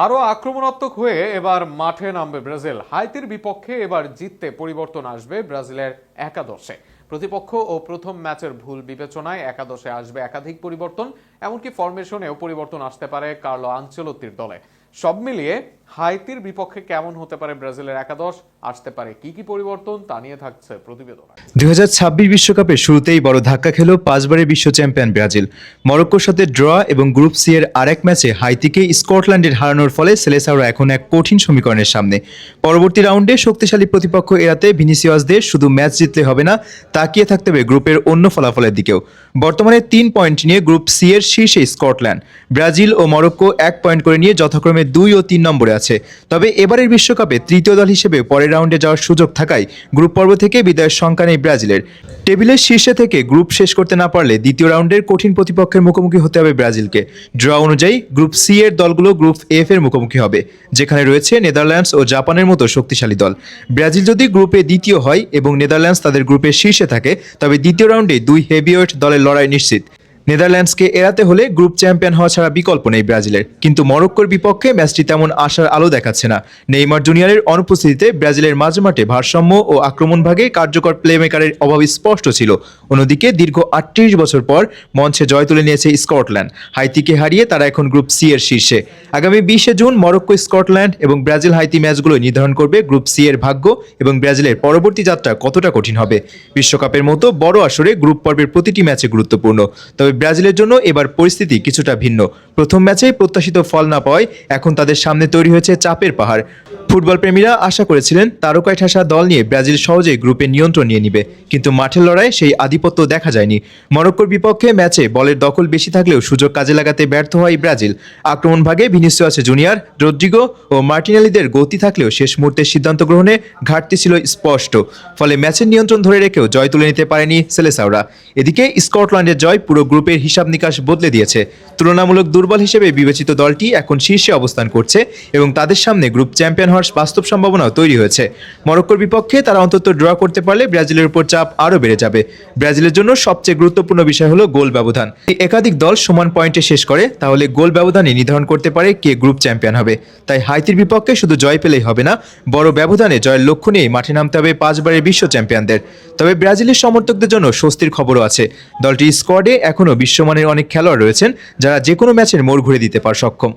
আরও আক্রমণাত্মক হয়ে এবার মাঠে নামবে ব্রাজিল। হাইতির বিপক্ষে এবার জিততে পরিবর্তন আসবে ব্রাজিলের একাদশে। প্রতিপক্ষ ও প্রথম ম্যাচের ভুল বিবেচনায় একাদশে আসবে একাধিক পরিবর্তন, এমনকি ফরমেশনেও পরিবর্তন আসতে পারে কার্লো আনচেলত্তির দলে। সব মিলিয়ে হাইতির বিপক্ষে কেমন হতে পারে ব্রাজিলের একাদশ, আসতে পারে কি কি পরিবর্তন, তা নিয়ে থাকছে প্রতিবেদন। 2026 বিশ্বকাপের শুরুতেই বড় ধাক্কা খেল 5 বারের বিশ্ব চ্যাম্পিয়ন ব্রাজিল। মরক্কোর সাথে ড্র এবং গ্রুপ সি এর আরেক ম্যাচে হাইতিকে স্কটল্যান্ডের হারানোর ফলে সেলেসাওরা এখন এক কঠিন সমীকরণের সামনে। পরবর্তী রাউন্ডে শক্তিশালী প্রতিপক্ষ এড়াতে ভিনিসিয়াসদের শুধু ম্যাচ জিতলে হবে না, তাকিয়ে থাকতে হবে গ্রুপের অন্য ফলাফলের দিকেও। বর্তমানে 3 পয়েন্ট নিয়ে গ্রুপ সি এর শীর্ষে স্কটল্যান্ড, ব্রাজিল ও মরক্কো 1 পয়েন্ট করে নিয়ে যথাক্রমে 2 ও 3 নম্বরে আছে। তবে এবারের বিশ্বকাপে তৃতীয় দল হিসেবে পরের রাউন্ডে যাওয়ার সুযোগ থাকায় গ্রুপ পর্ব থেকে বিদায়ের শঙ্কা নেই ব্রাজিলের। টেবিলের শীর্ষে থেকে গ্রুপ শেষ করতে না পারলে দ্বিতীয় রাউন্ডের কঠিন প্রতিপক্ষের মুখোমুখি হতে হবে ব্রাজিলকে। ড্র অনুযায়ী গ্রুপ সি এর দলগুলো গ্রুপ এফ এর মুখোমুখি হবে, যেখানে রয়েছে নেদারল্যান্ডস ও জাপানের মতো শক্তিশালী দল। ব্রাজিল যদি গ্রুপে দ্বিতীয় হয় এবং নেদারল্যান্ডস তাদের গ্রুপের শীর্ষে থাকে, তবে দ্বিতীয় রাউন্ডে 2 হেভিওয়েট দলের লড়াই নিশ্চিত। নেদারল্যান্ডসকে এড়াতে হলে গ্রুপ চ্যাম্পিয়ন হওয়া ছাড়া বিকল্প নেই ব্রাজিলের। কিন্তু মরক্কোর বিপক্ষে ম্যাচটি তেমন আশার আলো দেখাচ্ছে না। নেইমার জুনিয়রের অনুপস্থিতিতে ব্রাজিলের মাঝমাঠে ভারসাম্য ও আক্রমণ ভাগে কার্যকর প্লেমেকারের অভাব স্পষ্ট ছিল। অন্যদিকে দীর্ঘ 38 বছর পর মঞ্চে জয় তুলে নিয়েছে স্কটল্যান্ড। হাইতিকে হারিয়ে তারা এখন গ্রুপ সি এর শীর্ষে। আগামী 20 জুন মরক্কো, স্কটল্যান্ড এবং ব্রাজিল হাইতি ম্যাচগুলো নির্ধারণ করবে গ্রুপ সি এর ভাগ্য এবং ব্রাজিলের পরবর্তী যাত্রা কতটা কঠিন হবে। বিশ্বকাপের মতো বড় আসরে গ্রুপ পর্বের প্রতিটি ম্যাচে গুরুত্বপূর্ণ। তবে ব্রাজিলের জন্য এবার পরিস্থিতি কিছুটা ভিন্ন। প্রথম ম্যাচেই প্রত্যাশিত ফল না পাওয়ায় এখন তাদের সামনে তৈরি হয়েছে চাপের পাহাড়। ফুটবল প্রেমীরা আশা করেছিলেন তারকায় ঠাসা দল নিয়ে ব্রাজিল সহজেই গ্রুপে নিয়ন্ত্রণ নিয়ে নিবে, কিন্তু মাঠের লড়াইয়ে সেই আধিপত্য দেখা যায়নি। মরক্কোর বিপক্ষে ম্যাচে বলের দখল বেশি থাকলেও সুযোগ কাজে লাগাতে ব্যর্থ হয় ব্রাজিল। আক্রমণ ভাগে ভিনিসিয়াস জুনিয়র, রদ্রিগো ও মার্টিনেলিদের গতি থাকলেও শেষ মুহূর্তে সিদ্ধান্ত গ্রহণে ঘাটতি ছিল স্পষ্ট। ফলে ম্যাচের নিয়ন্ত্রণ ধরে রেখেও জয় তুলে নিতে পারেনি সেলেসাওরা। এদিকে স্কটল্যান্ডের জয় পুরো গ্রুপের হিসাব নিকাশ বদলে দিয়েছে। তুলনামূলক দুর্বল হিসেবে বিবেচিত দলটি এখন শীর্ষে অবস্থান করছে এবং তাদের সামনে গ্রুপ চ্যাম্পিয়ন হওয়ার বাস্তব সম্ভাবনাও তৈরি হয়েছে। মরক্কোর বিপক্ষে তারা অন্তত ড্র করতে পারলে ব্রাজিলের উপর চাপ আরও বেড়ে যাবে। ব্রাজিলের জন্য সবচেয়ে গুরুত্বপূর্ণ বিষয় হলো গোল ব্যবধান। একাধিক দল সমান পয়েন্টে শেষ করে, তাহলে গোল ব্যবধানে নির্ধারণ করতে পারে কে গ্রুপ চ্যাম্পিয়ন হবে। তাই হাইতির বিপক্ষে শুধু জয় পেলেই হবে না, বড় ব্যবধানে জয়ের লক্ষ্য নিয়ে মাঠে নামতে হবে 5 বারের বিশ্ব চ্যাম্পিয়নদের। তবে ব্রাজিলের সমর্থকদের জন্য স্বস্তির খবরও আছে। দলটির স্কোয়াডে এখনও বিশ্বমানের অনেক খেলোয়াড় রয়েছেন যারা যে কোনো ম্যাচের মোড় ঘুরে দিতে সক্ষম।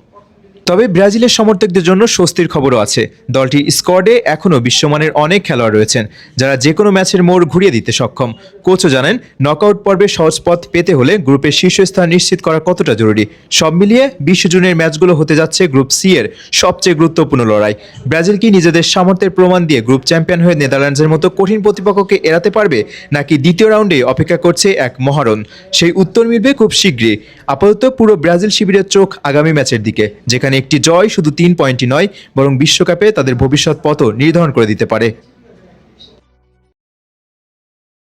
তবে ব্রাজিলের সমর্থকদের জন্য স্বস্তির খবরও আছে। দলটির স্কোয়াডে এখনও বিশ্বমানের অনেক খেলোয়াড় রয়েছেন যারা যে কোনো ম্যাচের মোড় ঘুরিয়ে দিতে সক্ষম। কোচও জানেন নকআউট পর্বে সহজ পথ পেতে হলে গ্রুপের শীর্ষস্থান নিশ্চিত করা কতটা জরুরি। সব মিলিয়ে 20 জুনের ম্যাচগুলো হতে যাচ্ছে গ্রুপ সি এর সবচেয়ে গুরুত্বপূর্ণ লড়াই। ব্রাজিল কি নিজেদের সামর্থ্যের প্রমাণ দিয়ে গ্রুপ চ্যাম্পিয়ন হয়ে নেদারল্যান্ডসের মতো কঠিন প্রতিপক্ষকে এড়াতে পারবে, নাকি দ্বিতীয় রাউন্ডে অপেক্ষা করছে এক মহারণ? সেই উত্তর মিলবে খুব শীঘ্রই। আপাতত পুরো ব্রাজিল শিবিরের চোখ আগামী ম্যাচের দিকে, যেখানে একটি জয় শুধু 3 পয়েন্টই নয়, বরং বিশ্বকাপে তাদের ভবিষ্যৎ পথও নির্ধারণ করে দিতে পারে।